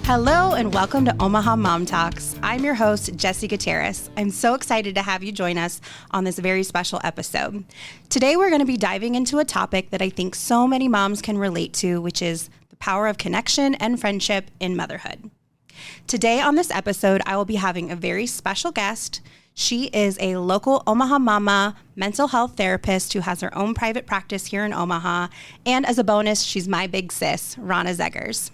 Hello and welcome to Omaha Mom Talks. I'm your host, Jessie Gutierrez. I'm so excited to have you join us on this very special episode. Today we're going to be diving into a topic that I think so many moms can relate to, which is the power of connection and friendship in motherhood. Today on this episode, I will be having a very special guest. She is a local Omaha mama, mental health therapist who has her own private practice here in Omaha. And as a bonus, she's my big sis, Ronna Zegers.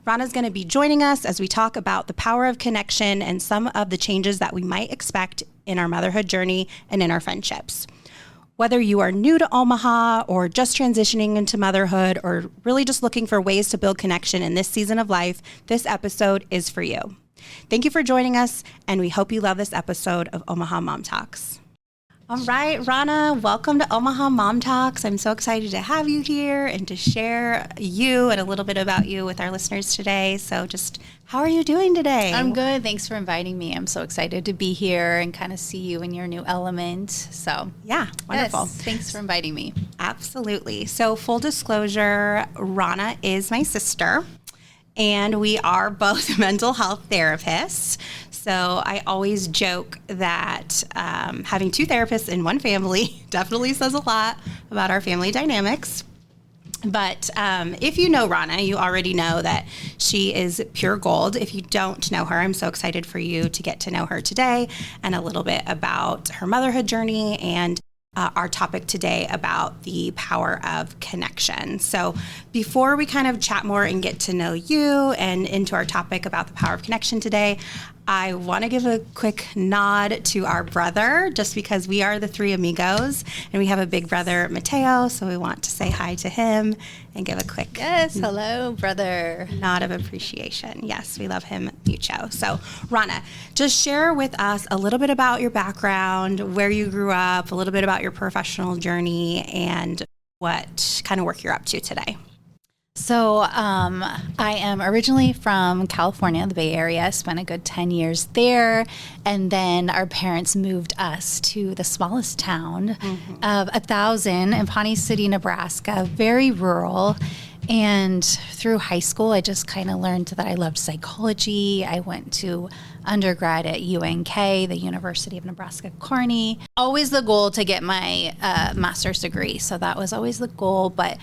Ronna's going to be joining us as we talk about the power of connection and some of the changes that we might expect in our motherhood journey and in our friendships. Whether you are new to Omaha or just transitioning into motherhood or really just looking for ways to build connection in this season of life, this episode is for you. Thank you for joining us, and we hope you love this episode of Omaha Mom Talks. All right, Ronna, welcome to Omaha Mom Talks. I'm so excited to have you here and to share you and a little bit about you with our listeners today. So just, how are you doing today? I'm good. Thanks for inviting me. I'm so excited to be here and kind of see you in your new element. So yeah, wonderful. Yes, thanks for inviting me. Absolutely. So full disclosure, Ronna is my sister, and we are both mental health therapists. So I always joke that having two therapists in one family definitely says a lot about our family dynamics. But if you know Ronna, you already know that she is pure gold. If you don't know her, I'm so excited for you to get to know her today and a little bit about her motherhood journey and our topic today about the power of connection. So before we kind of chat more and get to know you and into our topic about the power of connection today, I want to give a quick nod to our brother, just because we are the three amigos and we have a big brother, Mateo. So we want to say hi to him and give a quick hello, brother. Nod of appreciation. Yes, we love him mucho. So Ronna, just share with us a little bit about your background, where you grew up, a little bit about your professional journey, and what kind of work you're up to today. So I am originally from California, the Bay Area. Spent a good 10 years there. And then our parents moved us to the smallest town of 1,000 in Pawnee City, Nebraska, very rural. And through high school, I just kind of learned that I loved psychology. I went to undergrad at UNK, the University of Nebraska-Kearney. Always the goal to get my master's degree. So that was always the goal. But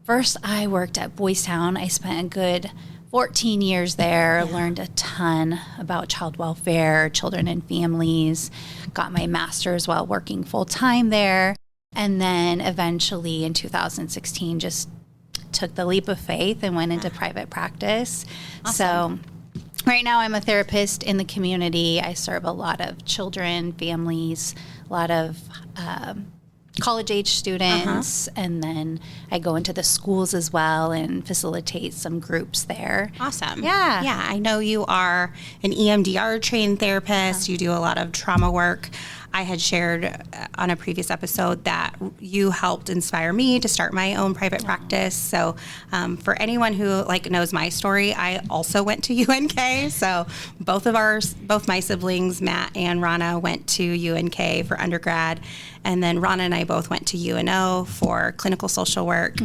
first, I worked at Boys Town. I spent a good 14 years there, learned a ton about child welfare, children and families, got my master's while working full-time there, and then eventually in 2016 just took the leap of faith and went into private practice. Awesome. So right now I'm a therapist in the community. I serve a lot of children, families, a lot of college-age students, and then I go into the schools as well and facilitate some groups there. Awesome. Yeah. Yeah, I know you are an EMDR trained therapist. You do a lot of trauma work. I had shared on a previous episode that you helped inspire me to start my own private practice. So for anyone who knows my story, I also went to UNK. So both my siblings, Matt and Ronna, went to UNK for undergrad. And then Ronna and I both went to UNO for clinical social work.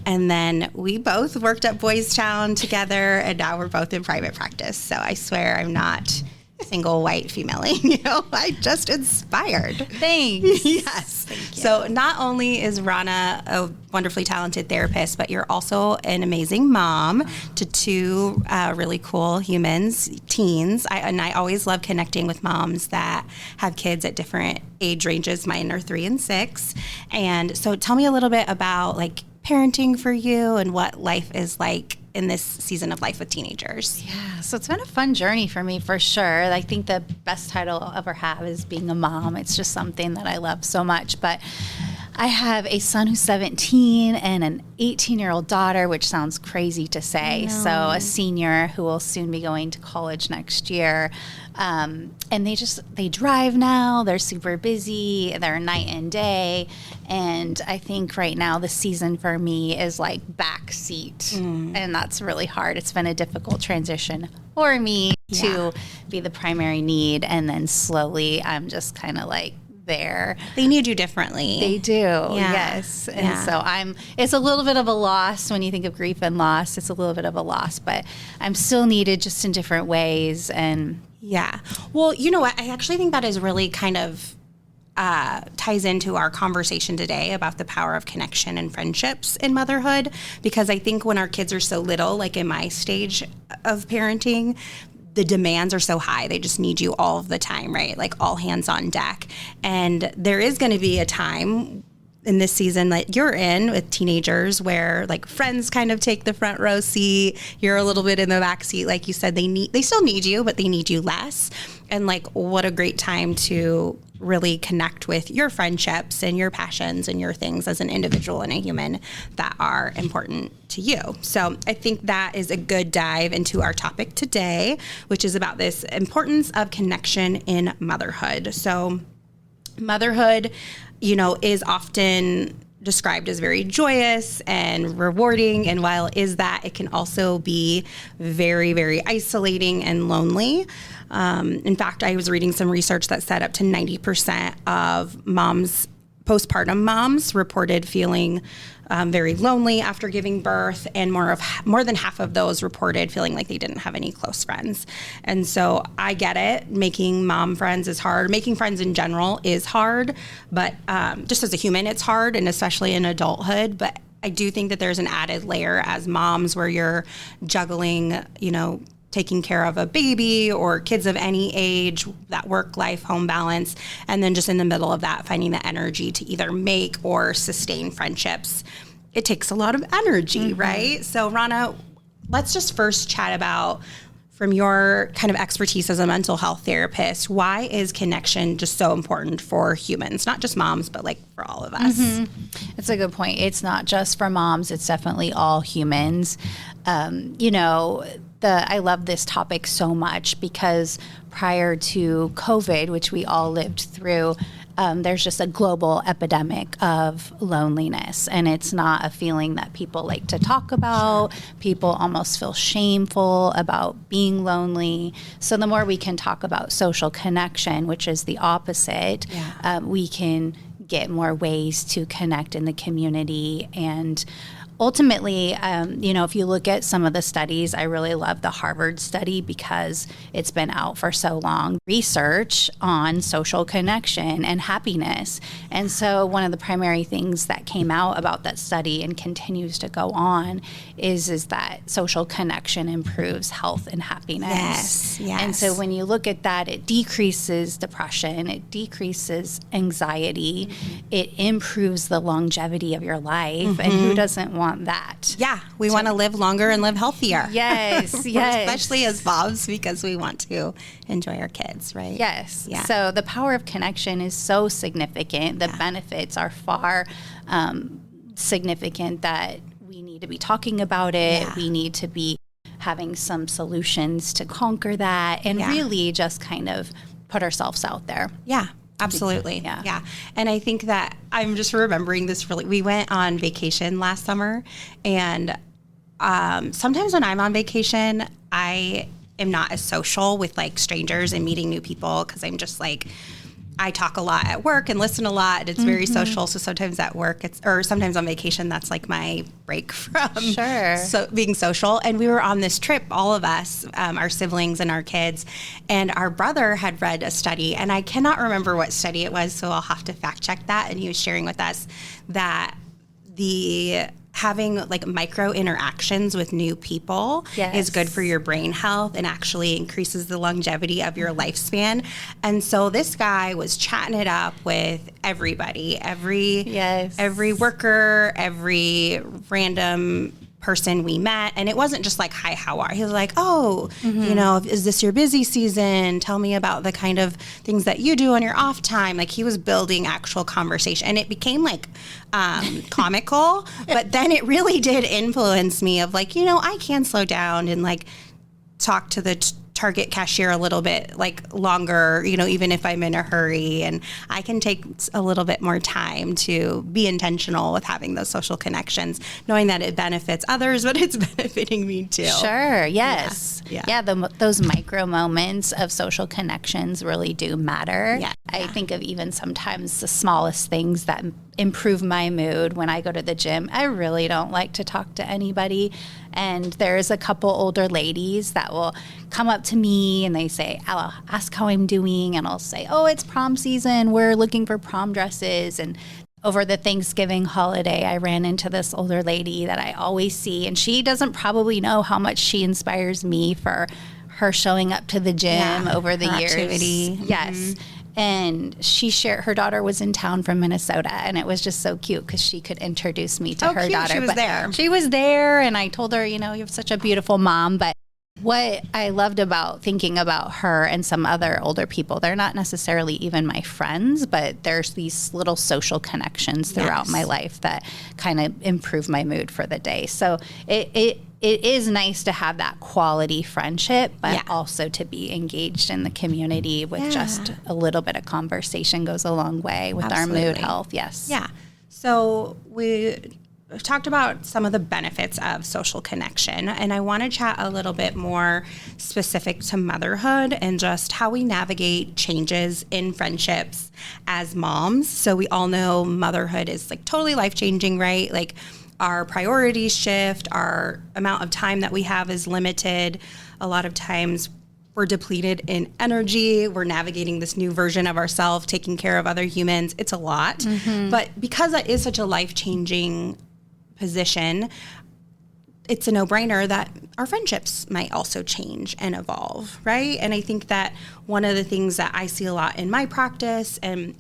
And then we both worked at Boys Town together, and now we're both in private practice. So I swear I'm not single white femaling, I just inspired. Thanks. Yes. Thank you. So not only is Ronna a wonderfully talented therapist, but you're also an amazing mom to two really cool humans, teens. I always love connecting with moms that have kids at different age ranges. Mine are 3 and 6. And so tell me a little bit about parenting for you and what life is like in this season of life with teenagers. Yeah, so it's been a fun journey for me for sure. I think the best title I'll ever have is being a mom. It's just something that I love so much. But I have a son who's 17 and an 18-year-old daughter, which sounds crazy to say. So a senior who will soon be going to college next year. And they drive now. They're super busy. They're night and day. And I think right now the season for me is like backseat. And that's really hard. It's been a difficult transition for me to be the primary need. And then slowly I'm just kind of like there. They need you differently. They do, yes. And so it's a little bit of a loss when you think of grief and loss. It's a little bit of a loss, but I'm still needed just in different ways. And yeah. Well, you know what? I actually think that is really kind of ties into our conversation today about the power of connection and friendships in motherhood, because I think when our kids are so little, like in my stage of parenting, the demands are so high. They just need you all of the time, right? Like all hands on deck. And there is going to be a time in this season that you're in with teenagers where like friends kind of take the front row seat. You're a little bit in the back seat. Like you said, they still need you, but they need you less. And like, what a great time to really connect with your friendships and your passions and your things as an individual and a human that are important to you. So I think that is a good dive into our topic today, which is about this importance of connection in motherhood. So motherhood, is often described as very joyous and rewarding. And while it is that, it can also be very, very isolating and lonely. In fact, I was reading some research that said up to 90% of postpartum moms reported feeling very lonely after giving birth, and more than half of those reported feeling like they didn't have any close friends. And so I get it. Making mom friends is hard. Making friends in general is hard, but just as a human, it's hard, and especially in adulthood. But I do think that there's an added layer as moms where you're juggling, taking care of a baby or kids of any age, that work-life home balance, and then just in the middle of that, finding the energy to either make or sustain friendships. It takes a lot of energy, right? So Ronna, let's just first chat about, from your kind of expertise as a mental health therapist, why is connection just so important for humans, not just moms, but like for all of us? It's a good point. It's not just for moms. It's definitely all humans. I love this topic so much because prior to COVID, which we all lived through, there's just a global epidemic of loneliness. And it's not a feeling that people like to talk about. Sure. People almost feel shameful about being lonely. So the more we can talk about social connection, which is the opposite, we can get more ways to connect in the community. And ultimately, if you look at some of the studies, I really love the Harvard study because it's been out for so long. Research on social connection and happiness. And so one of the primary things that came out about that study and continues to go on is that social connection improves health and happiness. Yes. And so when you look at that, it decreases depression, it decreases anxiety, it improves the longevity of your life. And who doesn't want that? Yeah, we want to live longer and live healthier. Yes, yes. Especially as moms, because we want to enjoy our kids, right? Yes. Yeah. So the power of connection is so significant. The benefits are far significant that we need to be talking about it. Yeah. We need to be having some solutions to conquer that and really just kind of put ourselves out there. Yeah. Absolutely. Yeah. And I think that I'm just remembering this we went on vacation last summer, and sometimes when I'm on vacation, I am not as social with like strangers and meeting new people because I'm just like, I talk a lot at work and listen a lot, and it's very social. So sometimes at work, or sometimes on vacation, that's like my break from being social. And we were on this trip, all of us, our siblings and our kids, and our brother had read a study, and I cannot remember what study it was, so I'll have to fact check that. And he was sharing with us that having like micro interactions with new people is good for your brain health and actually increases the longevity of your lifespan. And so this guy was chatting it up with everybody, every worker, every random person we met. And it wasn't just like, hi, how are you? He was like, is this your busy season? Tell me about the kind of things that you do on your off time. Like he was building actual conversation, and it became like comical, but then it really did influence me of like, I can slow down and like talk to the Target cashier a little bit like longer, even if I'm in a hurry, and I can take a little bit more time to be intentional with having those social connections, knowing that it benefits others, but it's benefiting me too. Sure. Yes. Yeah. Those micro moments of social connections really do matter. Yeah. I think of even sometimes the smallest things that improve my mood when I go to the gym. I really don't like to talk to anybody. And there's a couple older ladies that will come up to me and they say, I'll ask how I'm doing. And I'll say, oh, it's prom season. We're looking for prom dresses. And over the Thanksgiving holiday, I ran into this older lady that I always see. And she doesn't probably know how much she inspires me for her showing up to the gym over the years. Activity. Yes. Mm-hmm. And she shared, her daughter was in town from Minnesota, and it was just so cute because she could introduce me to her cute. daughter. She was there. She was there, and I told her, you have such a beautiful mom. But what I loved about thinking about her and some other older people, they're not necessarily even my friends, but there's these little social connections throughout my life that kind of improve my mood for the day. So it is nice to have that quality friendship, but also to be engaged in the community with just a little bit of conversation goes a long way with our mood health. Yes. Yeah. So we talked about some of the benefits of social connection, and I want to chat a little bit more specific to motherhood and just how we navigate changes in friendships as moms. So we all know motherhood is like totally life-changing, right? Like our priorities shift, our amount of time that we have is limited. A lot of times we're depleted in energy. We're navigating this new version of ourselves, taking care of other humans. It's a lot. Mm-hmm. But because that is such a life-changing position, it's a no-brainer that our friendships might also change and evolve, right? And I think that one of the things that I see a lot in my practice, and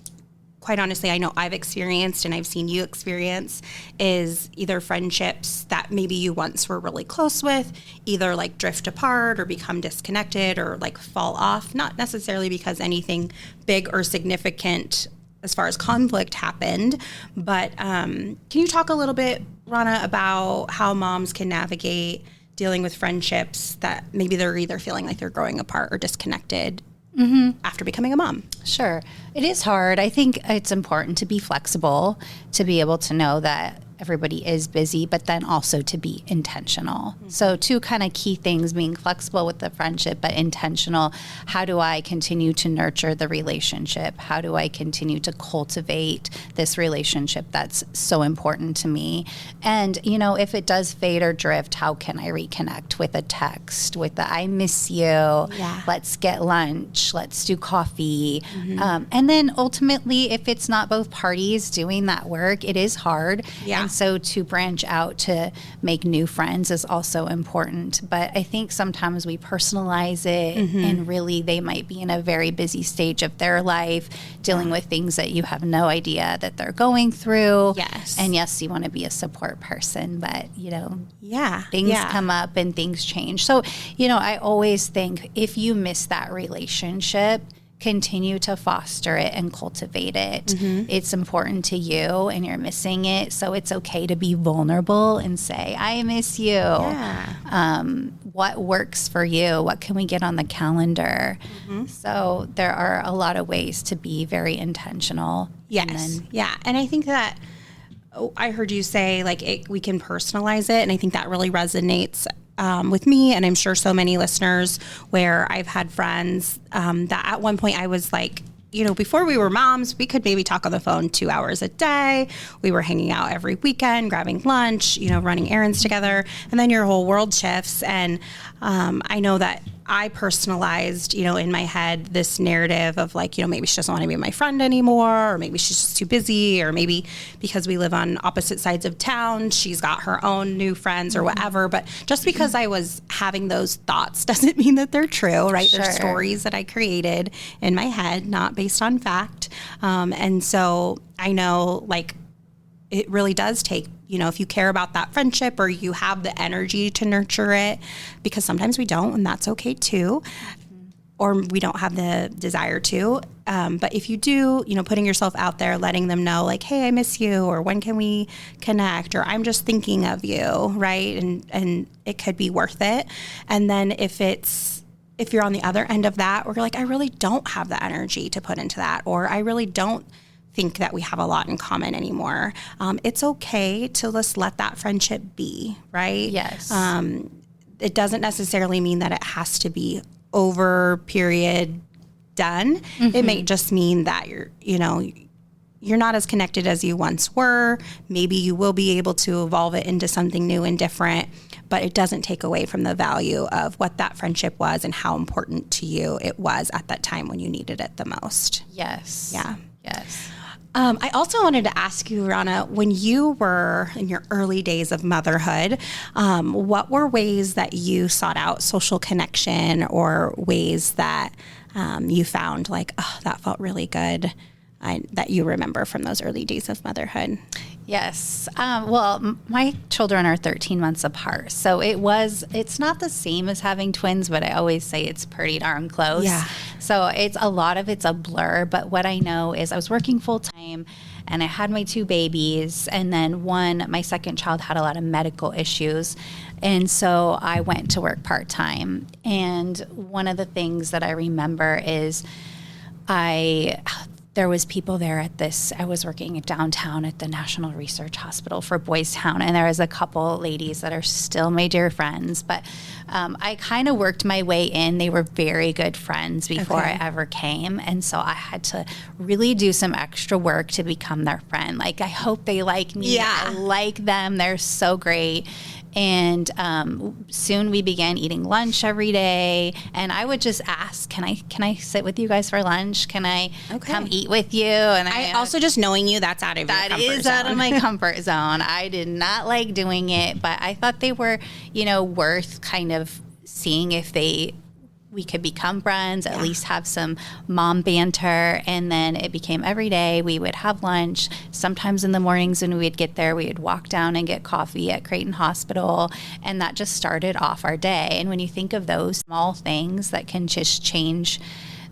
quite honestly, I know I've experienced and I've seen you experience, is either friendships that maybe you once were really close with, either like drift apart or become disconnected or like fall off, not necessarily because anything big or significant as far as conflict happened, but can you talk a little bit, Ronna, about how moms can navigate dealing with friendships that maybe they're either feeling like they're growing apart or disconnected after becoming a mom? Sure. It is hard. I think it's important to be flexible, to be able to know that everybody is busy, but then also to be intentional. Mm-hmm. So two kind of key things, being flexible with the friendship, but intentional. How do I continue to nurture the relationship? How do I continue to cultivate this relationship that's so important to me? And, if it does fade or drift, how can I reconnect with a text, with the I miss you, let's get lunch, let's do coffee. Mm-hmm. And then ultimately, if it's not both parties doing that work, it is hard. Yeah. And so to branch out to make new friends is also important. But I think sometimes we personalize it, and really they might be in a very busy stage of their life, dealing with things that you have no idea that they're going through. Yes. And yes, you want to be a support person, but, things come up and things change. So, I always think if you miss that relationship, continue to foster it and cultivate it. Mm-hmm. It's important to you and you're missing it. So it's okay to be vulnerable and say, I miss you. Yeah. What works for you? What can we get on the calendar? Mm-hmm. So there are a lot of ways to be very intentional. Yes. And I think that I heard you say we can personalize it. And I think that really resonates with me, and I'm sure so many listeners, where I've had friends that at one point I was like, before we were moms, we could maybe talk on the phone 2 hours a day. We were hanging out every weekend, grabbing lunch, running errands together, and then your whole world shifts. And I know that I personalized, in my head, this narrative of maybe she doesn't want to be my friend anymore, or maybe she's just too busy, or maybe because we live on opposite sides of town, she's got her own new friends or whatever. But just because I was having those thoughts doesn't mean that they're true, right? Sure. They're stories that I created in my head, not based on fact. And so I know it really does take, if you care about that friendship or you have the energy to nurture it, because sometimes we don't, and that's okay too, or we don't have the desire to. But if you do, putting yourself out there, letting them know hey, I miss you, or when can we connect, or I'm just thinking of you, right? And it could be worth it. And then if you're on the other end of that, or you're I really don't have the energy to put into that, or I really don't think that we have a lot in common anymore. It's okay to just let that friendship be, right? Yes. It doesn't necessarily mean that it has to be over period done. It may just mean that you're not as connected as you once were. Maybe you will be able to evolve it into something new and different, but it doesn't take away from the value of what that friendship was and how important to you it was at that time when you needed it the most. Yes. Yeah. Yes. I also wanted to ask you, Ronna, when you were in your early days of motherhood, what were ways that you sought out social connection or ways that you found like, oh, that felt really good, that you remember from those early days of motherhood? Yes. Well, my children are 13 months apart. So it's not the same as having twins, but I always say it's pretty darn close. Yeah. So it's a blur. But what I know is I was working full time and I had my 2 babies. And then my second child had a lot of medical issues. And so I went to work part time. And one of the things that I remember is there was people there I was working downtown at the National Research Hospital for Boys Town, and there was a couple ladies that are still my dear friends, but I kind of worked my way in. They were very good friends before I ever came, and so I had to really do some extra work to become their friend. Like, I hope they like me. Yeah. I like them. They're so great. And soon we began eating lunch every day. And I would just ask, can I sit with you guys for lunch? Can I come eat with you? And I also, just knowing you, that's out of your comfort zone. That is out of my comfort zone. I did not like doing it, but I thought they were, worth kind of seeing if we could become friends, at least have some mom banter. And then it became every day we would have lunch. Sometimes in the mornings when we would get there, we would walk down and get coffee at Creighton Hospital. And that just started off our day. And when you think of those small things that can just change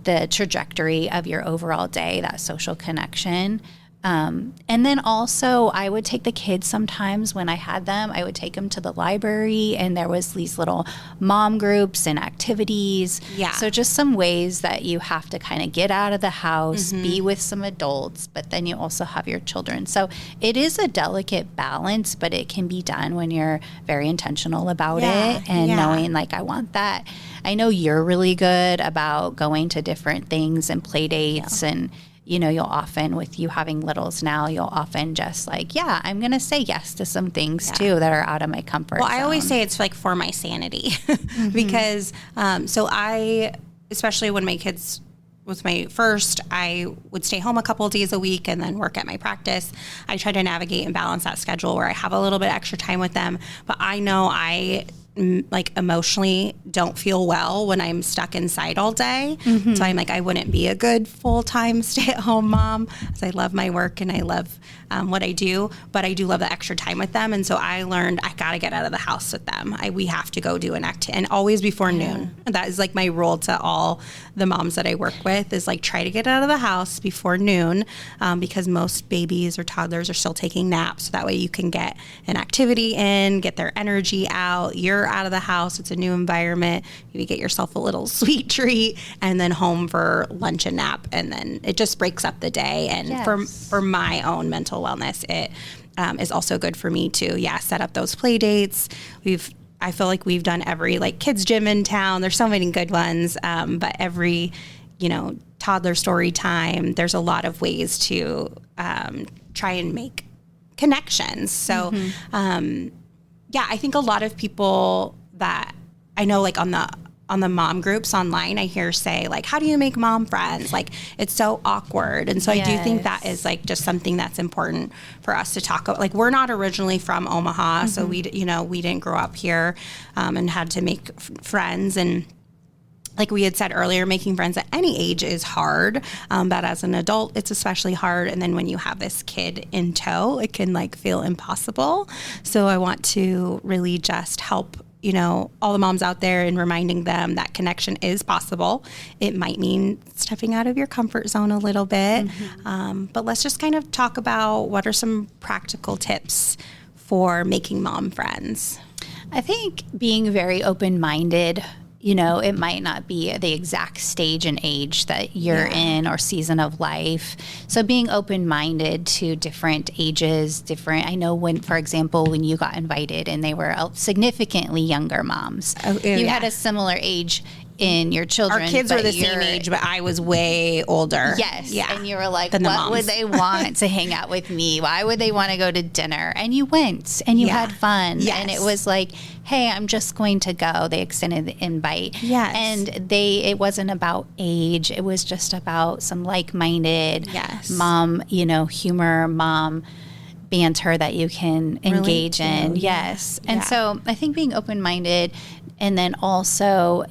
the trajectory of your overall day, that social connection. And then also I would take the kids sometimes when I had them, I would take them to the library, and there was these little mom groups and activities. Yeah. So just some ways that you have to kind of get out of the house, be with some adults, but then you also have your children. So it is a delicate balance, but it can be done when you're very intentional about it and knowing like, I want that. I know you're really good about going to different things and play dates and you'll often, with you having littles now, you'll often just like, I'm going to say yes to some things too that are out of my comfort zone. I always say it's like for my sanity because so I, especially when my kids was my first, I would stay home a couple of days a week and then work at my practice. I try to navigate and balance that schedule where I have a little bit extra time with them, but I know I like emotionally don't feel well when I'm stuck inside all day. So I'm like, I wouldn't be a good full-time stay-at-home mom, because I love my work and I love what I do, but I do love the extra time with them. And so I learned I got to get out of the house with them. We have to go do an activity, and always before noon. And that is like my rule to all the moms that I work with, is like, try to get out of the house before noon, because most babies or toddlers are still taking naps. So that way you can get an activity in, get their energy out. You're out of the house. It's a new environment. You get yourself a little sweet treat, and then home for lunch and nap. And then it just breaks up the day. And for my own mental wellness, it is also good for me to, set up those play dates. I feel like we've done every like kids gym in town. There's so many good ones. But every, toddler story time, there's a lot of ways to try and make connections. So, I think a lot of people that I know, like on the mom groups online, I hear say like, how do you make mom friends? Like, it's so awkward. And so I do think that is like just something that's important for us to talk about. Like, we're not originally from Omaha, so we didn't grow up here, and had to make friends. And like we had said earlier, making friends at any age is hard, but as an adult, it's especially hard. And then when you have this kid in tow, it can like feel impossible. So I want to really just help, all the moms out there and reminding them that connection is possible. It might mean stepping out of your comfort zone a little bit, but let's just kind of talk about what are some practical tips for making mom friends. I think being very open-minded. It might not be the exact stage and age that you're in or season of life. So being open-minded to different ages, I know for example, when you got invited and they were significantly younger moms, you had a similar age in your children. Our kids were the same age, but I was way older. Yes. Yeah. And you were like, what would they want to hang out with me? Why would they want to go to dinner? And you went and you had fun. Yes. And it was like, hey, I'm just going to go. They extended the invite. Yes. And it wasn't about age. It was just about some like-minded mom, humor, mom banter that you can engage in. Yes. And so I think being open-minded, and then also,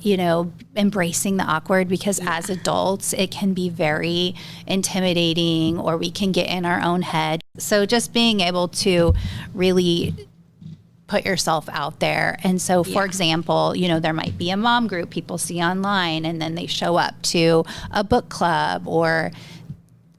embracing the awkward, because as adults, it can be very intimidating, or we can get in our own head. So just being able to really put yourself out there. And so, for example, there might be a mom group people see online, and then they show up to a book club or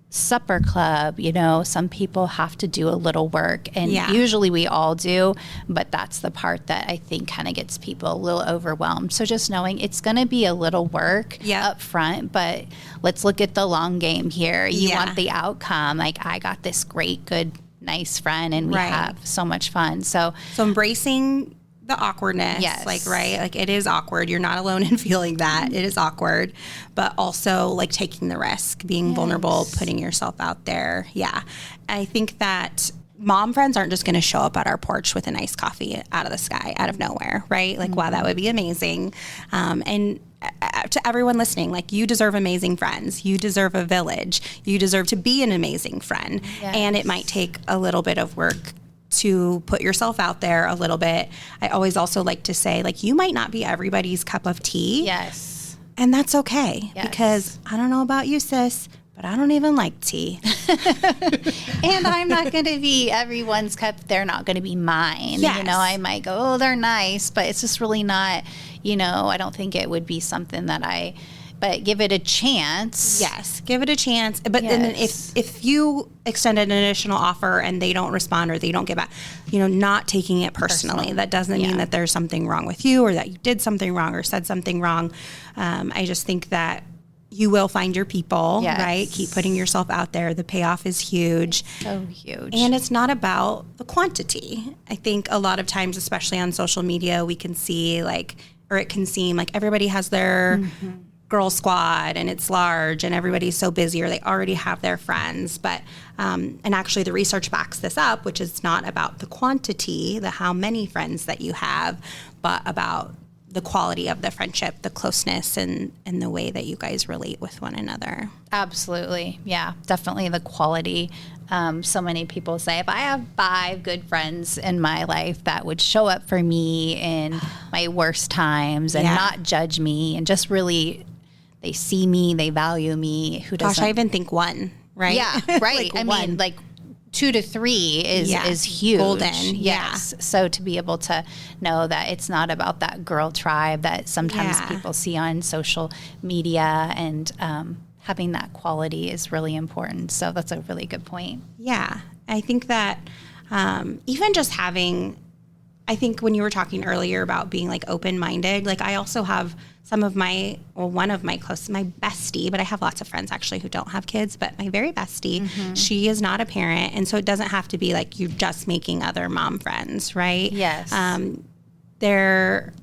supper club. Some people have to do a little work, and usually we all do, but that's the part that I think kind of gets people a little overwhelmed. So just knowing it's going to be a little work up front, but let's look at the long game here. You want the outcome. Like, I got this great, good, nice friend, and we have so much fun. So embracing the awkwardness, like it is awkward. You're not alone in feeling that. It is awkward, but also like taking the risk, being vulnerable, putting yourself out there. Yeah. I think that mom friends aren't just going to show up at our porch with a nice coffee out of the sky, out of nowhere, right? Like, wow, that would be amazing. And to everyone listening, like, you deserve amazing friends. You deserve a village. You deserve to be an amazing friend. Yes. And it might take a little bit of work to put yourself out there a little bit. I always also like to say, like, you might not be everybody's cup of tea. Yes. And that's okay. Yes. Because I don't know about you, sis, but I don't even like tea. And I'm not going to be everyone's cup. They're not going to be mine. Yes. I might go, oh, they're nice, but it's just really not, I don't think it would be something that but give it a chance. Yes, give it a chance. But then if you extend an additional offer and they don't respond or they don't get back, not taking it personally. That doesn't mean that there's something wrong with you, or that you did something wrong or said something wrong. I just think that you will find your people, right? Keep putting yourself out there. The payoff is huge. It's so huge. And it's not about the quantity. I think a lot of times, especially on social media, we can see it can seem like everybody has their girl squad and it's large and everybody's so busy, or they already have their friends. But, and actually the research backs this up, which is not about the quantity, the how many friends that you have, but about the quality of the friendship, the closeness, and the way that you guys relate with one another. Absolutely. Yeah, definitely the quality. So many people say, if I have 5 good friends in my life that would show up for me in my worst times and not judge me, and just really, they see me, they value me. Who doesn't? Gosh, I even think 1, right? Yeah, right. I mean, 2 to 3 is huge. Golden. Yes. Yeah. So to be able to know that it's not about that girl tribe that sometimes people see on social media, and having that quality is really important. So that's a really good point. Yeah. I think that even just having, I think when you were talking earlier about being open-minded, I also have one of my bestie, but I have lots of friends actually who don't have kids, but my very bestie, she is not a parent. And so it doesn't have to be you're just making other mom friends, right? Yes. There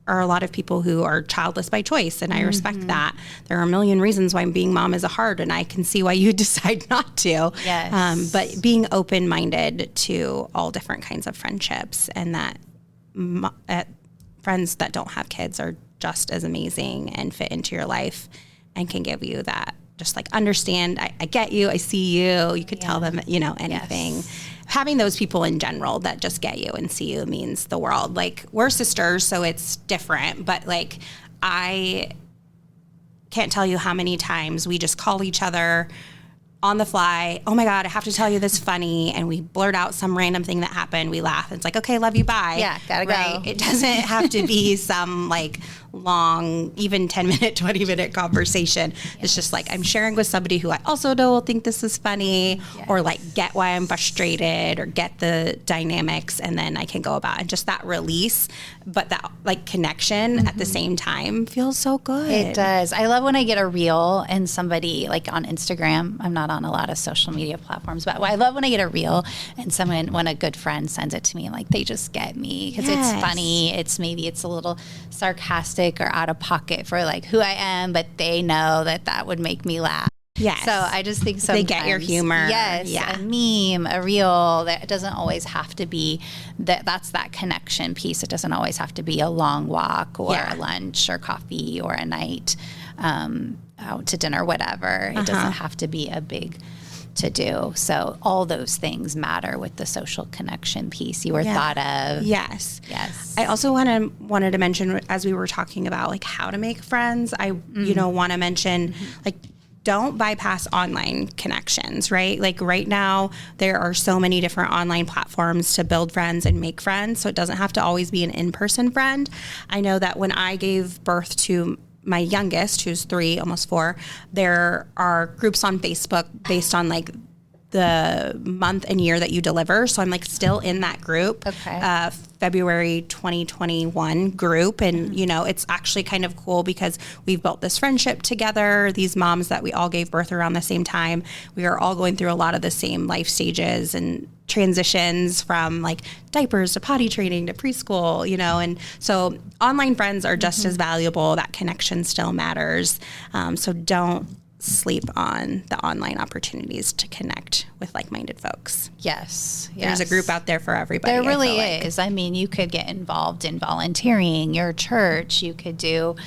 are a lot of people who are childless by choice, and I respect that. There are a million reasons why being mom is hard, and I can see why you decide not to. Yes. But being open-minded to all different kinds of friendships, and that friends that don't have kids are just as amazing and fit into your life and can give you that, just understand, I get you, I see you. You could tell them, anything. Yes. Having those people in general that just get you and see you means the world. We're sisters, so it's different, but I can't tell you how many times we just call each other on the fly. Oh my God, I have to tell you this funny. And we blurt out some random thing that happened. We laugh. And it's okay, love you, bye. Yeah, gotta go. It doesn't have to be some long, even 10-minute, 20-minute conversation. Yes. It's just I'm sharing with somebody who I also know will think this is funny, or get why I'm frustrated, or get the dynamics, and then I can go about. And just that release, but that connection at the same time feels so good. It does. I love when I get a reel and somebody on Instagram. I'm not on a lot of social media platforms, but I love when I get a reel and when a good friend sends it to me, they just get me, because it's funny. Maybe it's a little sarcastic, unrealistic or out of pocket for like who I am, but they know that would make me laugh. Yes. So I just think sometimes they get your humor. Yes. Yeah. A meme, a reel. That doesn't always have to be that's that connection piece. It doesn't always have to be a long walk or a lunch or coffee or a night out to dinner, whatever. It doesn't have to be a big to do. So all those things matter with the social connection piece you were thought of. Yes. Yes. I also wanted to mention, as we were talking about like how to make friends, I want to mention like, don't bypass online connections, right? Like right now, there are so many different online platforms to build friends and make friends. So it doesn't have to always be an in-person friend. I know that when I gave birth to my youngest, who's 3, almost 4, there are groups on Facebook based on like the month and year that you deliver. So I'm like still in that group, February 2021 group. And, it's actually kind of cool because we've built this friendship together. These moms that we all gave birth around the same time, we are all going through a lot of the same life stages and transitions from like diapers to potty training to preschool, and so online friends are just as valuable. That connection still matters. So don't sleep on the online opportunities to connect with like-minded folks. Yes. There's a group out there for everybody. There really is. I mean, you could get involved in volunteering, your church. You could do,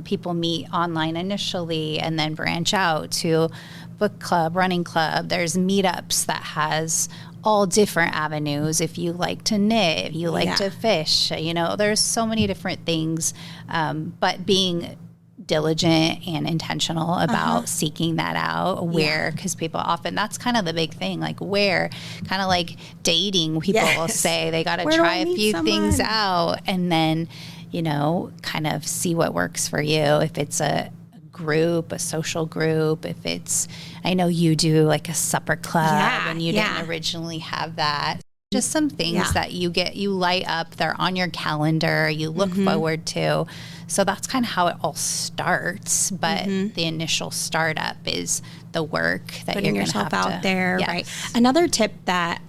people meet online initially and then branch out to book club, running club. There's meetups that has all different avenues. If you like to knit, if you like to fish, there's so many different things. But being diligent and intentional about seeking that out, because people often, that's kind of the big thing, like kind of like dating, people will say they got to try a few things out and then, kind of see what works for you. If it's a group, a social group, if it's, I know you do like a supper club and you didn't originally have that. Just some things that you light up, they're on your calendar, you look forward to. So that's kind of how it all starts. But the initial startup is the work that putting you're yourself have out there. Yes. Right. Another tip that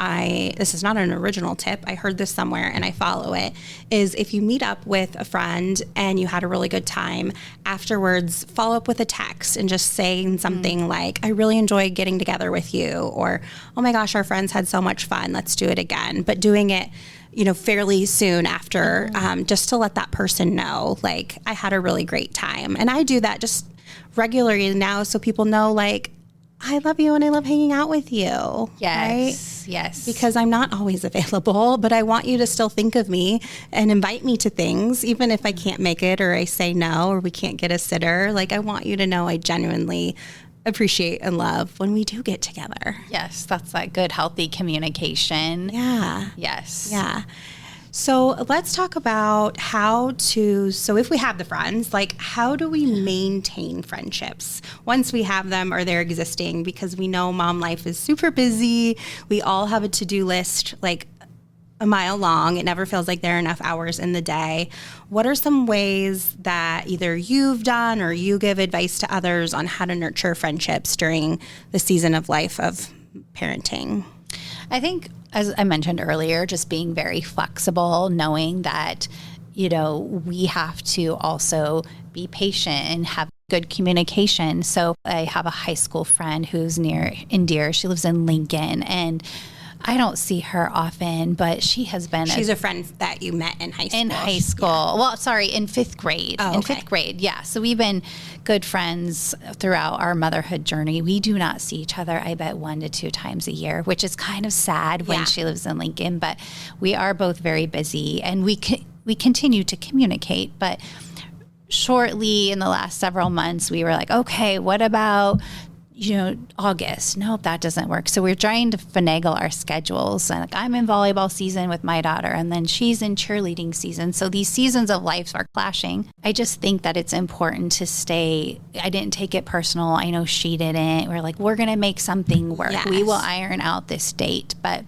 this is not an original tip, I heard this somewhere and I follow it, is if you meet up with a friend and you had a really good time, afterwards follow up with a text and just saying something like, I really enjoyed getting together with you, or, oh my gosh, our friends had so much fun, let's do it again. But doing it fairly soon after, just to let that person know, like, I had a really great time. And I do that just regularly now so people know, like, I love you and I love hanging out with you. Yes, right? yes. Because I'm not always available, but I want you to still think of me and invite me to things, even if I can't make it or I say no or we can't get a sitter. Like, I want you to know I genuinely appreciate and love when we do get together. Yes, that's that good, healthy communication. Yeah. Yes. Yeah. So let's talk about so if we have the friends, like, how do we maintain friendships once we have them or they're existing? Because we know mom life is super busy. We all have a to-do list, like, a mile long. It never feels like there are enough hours in the day. What are some ways that either you've done or you give advice to others on how to nurture friendships during the season of life of parenting? I think, as I mentioned earlier, just being very flexible, knowing that, we have to also be patient and have good communication. So I have a high school friend who's near and dear. She lives in Lincoln, and I don't see her often, but she's a friend that you met in high school. In high school. Yeah. Well, sorry, in 5th grade. Oh, okay. In 5th grade, yeah. So we've been good friends throughout our motherhood journey. We do not see each other, I bet, 1 to 2 times a year, which is kind of sad when she lives in Lincoln. But we are both very busy, and we continue to communicate. But shortly in the last several months, we were like, okay, what about August? Nope, that doesn't work. So we're trying to finagle our schedules. And I'm in volleyball season with my daughter, and then she's in cheerleading season. So these seasons of life are clashing. I just think that it's important to stay. I didn't take it personal. I know she didn't. We're like, we're going to make something work. Yes. We will iron out this date. But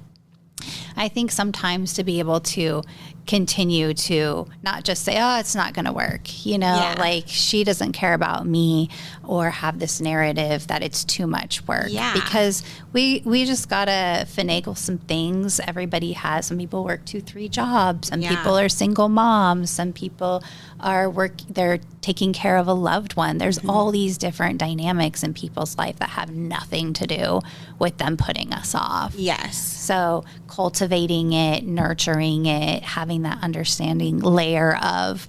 I think sometimes to be able to continue to not just say, oh, it's not going to work. You know, Yeah. like she doesn't care about me, or have this narrative that it's too much work. Yeah. Because we just got to finagle some things. Everybody has, some people work 2-3 jobs. Some Yeah. people are single moms. Some people are they're taking care of a loved one. There's all these different dynamics in people's life that have nothing to do with them putting us off. Yes. So cultivating it, nurturing it, having that understanding layer of,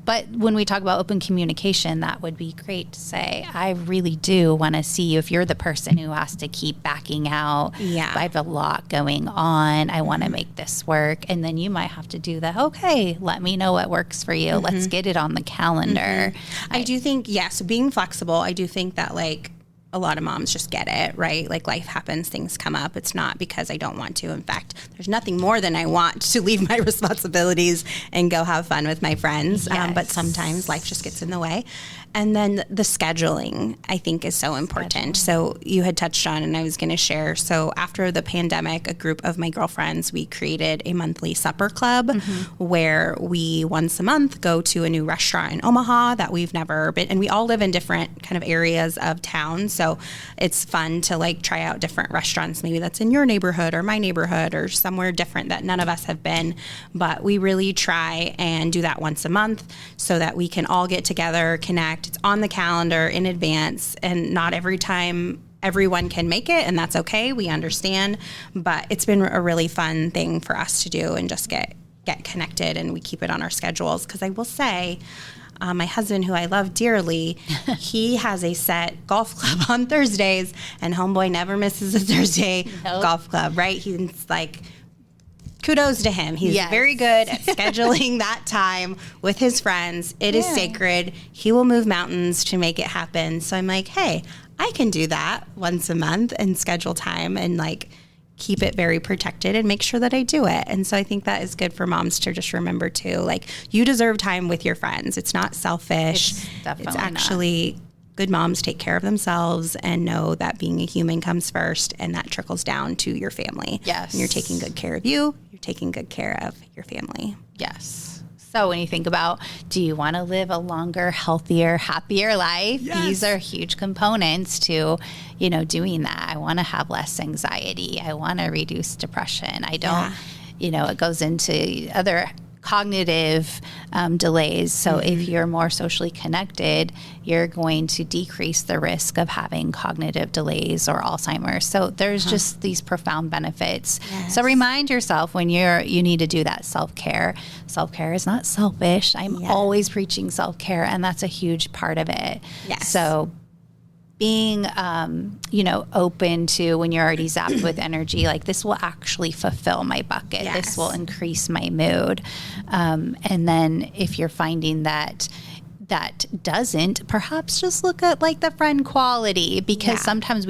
but when we talk about open communication, that would be great to say, I really do want to see you. If you're the person who has to keep backing out, Yeah. I have a lot going on, I want to make this work. And then you might have to do that. Okay, let me know what works for you. Let's get it on the calendar. I do think, so being flexible, I do think that like a lot of moms just get it, right? Like life happens, things come up. It's not because I don't want to. In fact, there's nothing more than I want to leave my responsibilities and go have fun with my friends. Yes. But sometimes life just gets in the way. And then the scheduling, I think, is so important. So you had touched on, and I was going to share. So after the pandemic, a group of my girlfriends, we created a monthly supper club where we once a month go to a new restaurant in Omaha that we've never been. And we all live in different kind of areas of town. So it's fun to like try out different restaurants. Maybe that's in your neighborhood or my neighborhood or somewhere different that none of us have been. But we really try and do that once a month so that we can all get together, connect. It's on the calendar in advance, and not every time everyone can make it, and that's okay. We understand, but it's been a really fun thing for us to do and just get connected, and we keep it on our schedules. Because I will say, my husband, who I love dearly, he has a set golf club on Thursdays, and homeboy never misses a Thursday golf club, right? He's like, kudos to him. He's very good at scheduling that time with his friends. It is sacred. He will move mountains to make it happen. So I'm like, hey, I can do that once a month and schedule time and like keep it very protected and make sure that I do it. And so I think that is good for moms to just remember too. Like, you deserve time with your friends. It's not selfish. It's actually good moms take care of themselves and know that being a human comes first, and that trickles down to your family. Yes. And you're taking good care of you. You're taking good care of your family. Yes. So when you think about, do you want to live a longer, healthier, happier life? Yes. These are huge components to, doing that. I want to have less anxiety. I want to reduce depression. I don't, it goes into other cognitive delays. So if you're more socially connected, you're going to decrease the risk of having cognitive delays or Alzheimer's. So there's just these profound benefits. Yes. So remind yourself when you need to do that self-care. Self-care is not selfish. I'm always preaching self-care, and that's a huge part of it. Yes. So being, open to when you're already zapped with energy, like this will actually fulfill my bucket. Yes. This will increase my mood. And then if you're finding that doesn't, perhaps just look at like the friend quality, because sometimes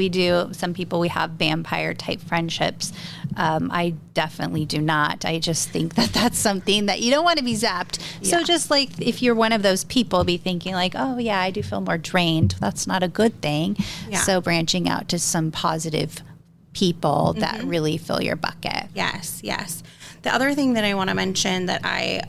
some people, we have vampire type friendships. I definitely do not. I just think that that's something that you don't want to be zapped. So just like if you're one of those people, be thinking like, oh yeah, I do feel more drained. That's not a good thing. Yeah. So branching out to some positive people that really fill your bucket. Yes, yes. The other thing that I want to mention that I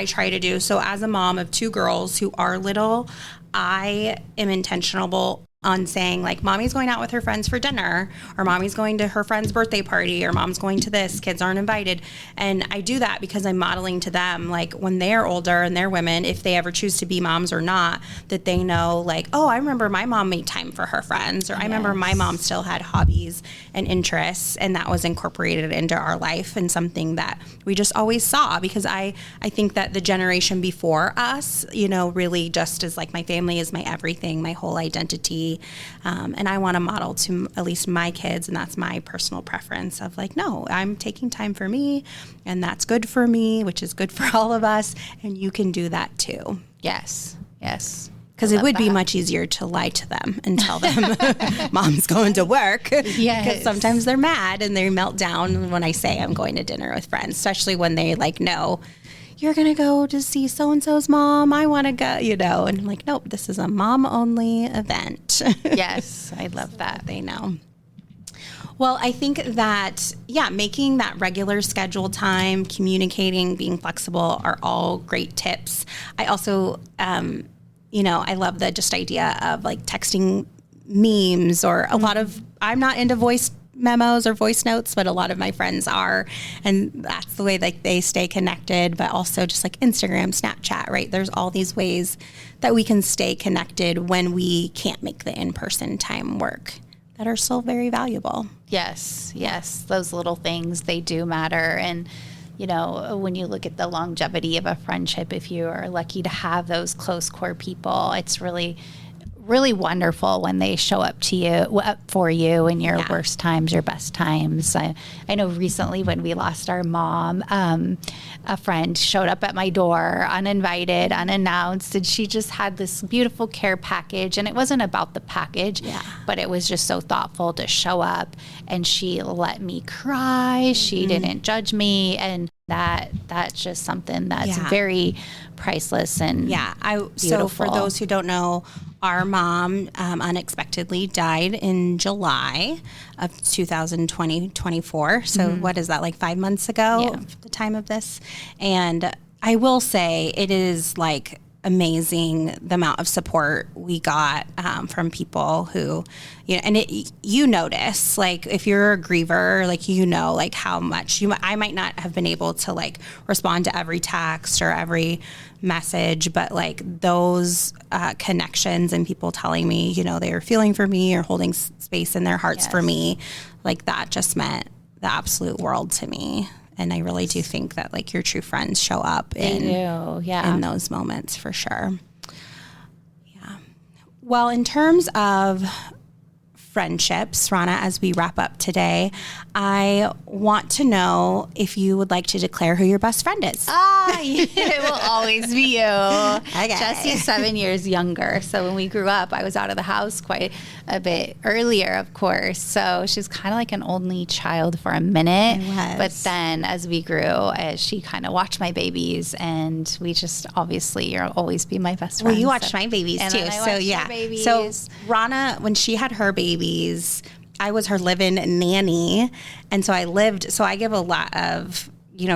try to do, so as a mom of 2 girls who are little, I am intentional on saying like, mommy's going out with her friends for dinner, or mommy's going to her friend's birthday party, or mom's going to this, kids aren't invited. And I do that because I'm modeling to them, like when they're older and they're women, if they ever choose to be moms or not, that they know like, oh, I remember my mom made time for her friends, or I remember my mom still had hobbies and interests, and that was incorporated into our life and something that we just always saw. Because I think that the generation before us, really just is like, my family is my everything, my whole identity. And I want to model to at least my kids, and that's my personal preference of like, no, I'm taking time for me, and that's good for me, which is good for all of us, and you can do that too. Yes. Because it would be much easier to lie to them and tell them mom's going to work. Yes. Because sometimes they're mad and they melt down when I say I'm going to dinner with friends, especially when they like know, you're going to go to see so-and-so's mom. I want to go, And I'm like, nope, this is a mom-only event. Yes, I love that. They know. Well, I think that, making that regular scheduled time, communicating, being flexible are all great tips. I also, I love the just idea of like texting memes or a lot of, I'm not into voice memos or voice notes, but a lot of my friends are, and that's the way like they stay connected, but also just like Instagram, Snapchat, right? There's all these ways that we can stay connected when we can't make the in-person time work that are still very valuable. Yes. Those little things, they do matter. And, when you look at the longevity of a friendship, if you are lucky to have those close core people, it's really wonderful when they show up for you in your worst times, your best times. I know recently when we lost our mom, a friend showed up at my door uninvited, unannounced, and she just had this beautiful care package. And it wasn't about the package, but it was just so thoughtful to show up. And she let me cry. She didn't judge me. And that's just something that's very priceless and beautiful. So for those who don't know, our mom unexpectedly died in July of 2024. So what is that, like 5 months ago, the time of this? And I will say it is like amazing the amount of support we got from people who, and you notice, like if you're a griever, like, like how much I might not have been able to like respond to every text or every message, but like those connections and people telling me, they were feeling for me or holding space in their hearts for me, like that just meant the absolute world to me. And I really do think that like your true friends show up in those moments for sure. Yeah. Well, in terms of friendships, Ronna, as we wrap up today, I want to know if you would like to declare who your best friend is. It will always be you. Okay. Jesse's 7 years younger. So when we grew up, I was out of the house quite a bit earlier, of course. So she was kind of like an only child for a minute. But then as we grew, she kind of watched my babies, and we just obviously, you'll always be my best friend. Well, you watched my babies too. So Ronna, when she had her babies, I was her live-in nanny. And so I give a lot of,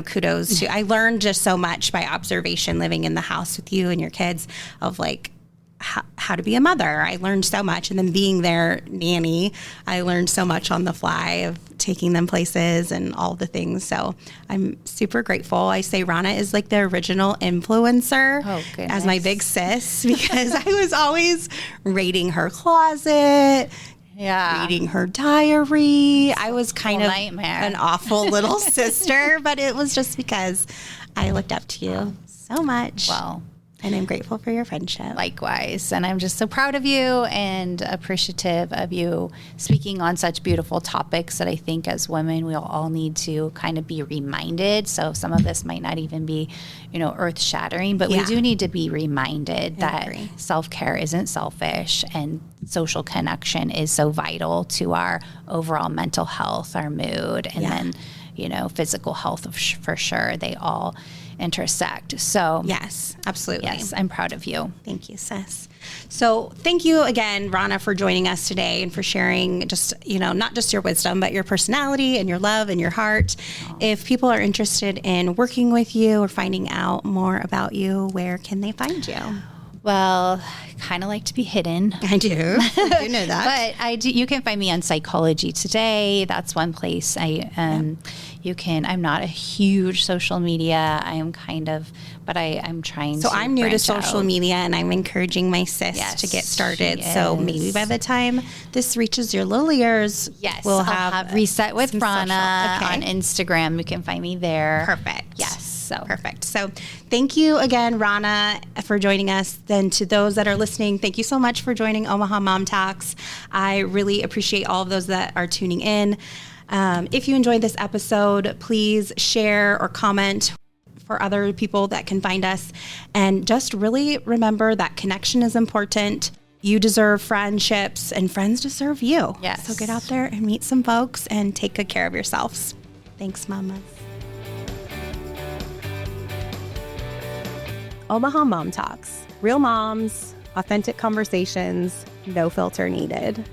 kudos to, I learned just so much by observation living in the house with you and your kids of like how to be a mother. I learned so much. And then being their nanny, I learned so much on the fly of taking them places and all the things. So I'm super grateful. I say Ronna is like the original influencer as my big sis, because I was always raiding her closet, reading her diary. I was kind of an awful little sister, but it was just because I looked up to you so much. Well, and I'm grateful for your friendship. Likewise. And I'm just so proud of you and appreciative of you speaking on such beautiful topics that I think as women, we'll all need to kind of be reminded. So some of this might not even be, earth shattering, but we do need to be reminded that self-care isn't selfish and social connection is so vital to our overall mental health, our mood, and then, physical health for sure. They all intersect. So yes, absolutely. Yes, I'm proud of you. Thank you, sis. So thank you again, Ronna, for joining us today and for sharing just, not just your wisdom, but your personality and your love and your heart. If people are interested in working with you or finding out more about you, where can they find you? Well, I kind of like to be hidden. I do. I do know that. But you can find me on Psychology Today. That's one place you can. I'm not a huge social media. I am but I'm trying to. So I'm new to social media, and I'm encouraging my sis to get started. So maybe by the time this reaches your little ears, I'll have Reset with Ronna on Instagram. You can find me there. Perfect. Yes. Perfect. So thank you again, Ronna, for joining us. Then to those that are listening, thank you so much for joining Omaha Mom Talks. I really appreciate all of those that are tuning in. If you enjoyed this episode, please share or comment for other people that can find us. And just really remember that connection is important. You deserve friendships, and friends deserve you. Yes. So get out there and meet some folks and take good care of yourselves. Thanks, mamas. Omaha Mom Talks. Real moms, authentic conversations, no filter needed.